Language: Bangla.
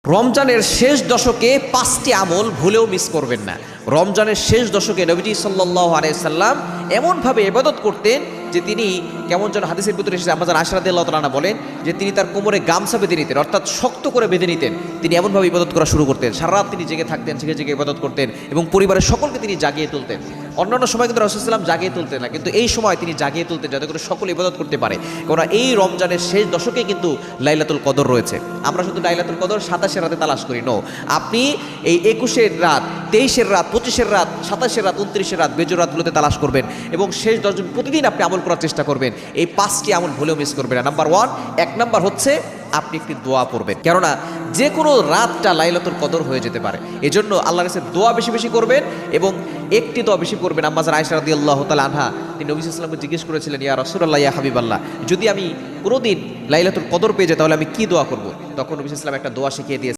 রমজানের শেষ দশকে 5টি আমল ভুলেও মিস করবেন না। রমজানের শেষ দশকে নবীজি সাল্লাল্লাহু আলাইহি সাল্লাম এমনভাবে ইবাদত করতেন যে তিনি কেমন যেন হাদিসের ভিতরে এসেছে, আমাদের আয়েশা রাদিয়াল্লাহু তাআলা বলেন যে তিনি তার কোমরে গামছা বেঁধে নিতেন, অর্থাৎ শক্ত করে বেঁধে নিতেন। তিনি এমনভাবে ইবাদত করা শুরু করতেন, সারা রাত তিনি জেগে থাকতেন, জেগে জেগে ইবাদত করতেন এবং পরিবারের সকলকে তিনি জাগিয়ে তুলতেন। অন্যান্য সময় কিন্তু রাসূলুল্লাহ সাল্লাল্লাহু আলাইহি ওয়াসাল্লাম জাগিয়ে তুলতেন না, কিন্তু এই সময় তিনি জাগিয়ে তুলতেন যাতে করে সকলে ইবাদত করতে পারে। কারণ এই রমজানের শেষ দশকে কিন্তু লাইলাতুল কদর রয়েছে। আমরা শুধু লাইলাতুল কদর 27 রাতে তালাশ করি, নো, আপনি এই 21 রাত, 23 রাত, 25 রাত, 27 রাত, 29 রাত, বেজোর রাতগুলোতে তালাশ করবেন এবং শেষ 10 দিন প্রতিদিন আপনি আমল করার চেষ্টা করবেন। এই 5টি আমল ভুলেও মিস করবেন না। নাম্বার 1, 1 নাম্বার হচ্ছে আপনি একটি দোয়া পড়বেন, কেননা যে কোনো রাতটা লাইলাতুল কদর হয়ে যেতে পারে। এজন্য আল্লাহর কাছে দোয়া বেশি বেশি করবেন এবং একটি দোয়া বেশি করবেন। আম্মা জান আয়েশা রাদিয়াল্লাহু তাআলা আনহা তিনি নবী সাল্লাল্লাহু আলাইহি ওয়াসাল্লামকে জিজ্ঞেস করেছিলেন, ইয়া রাসূলুল্লাহ, ইয়া হাবিবাল্লাহ, যদি আমি কোনোদিন লাইলাতুল কদর পেয়ে যাই তাহলে আমি কি দোয়া করব? তখন নবী সাল্লাল্লাহু আলাইহি ওয়াসাল্লাম একটা দোয়া শিখিয়ে দিয়েছেন।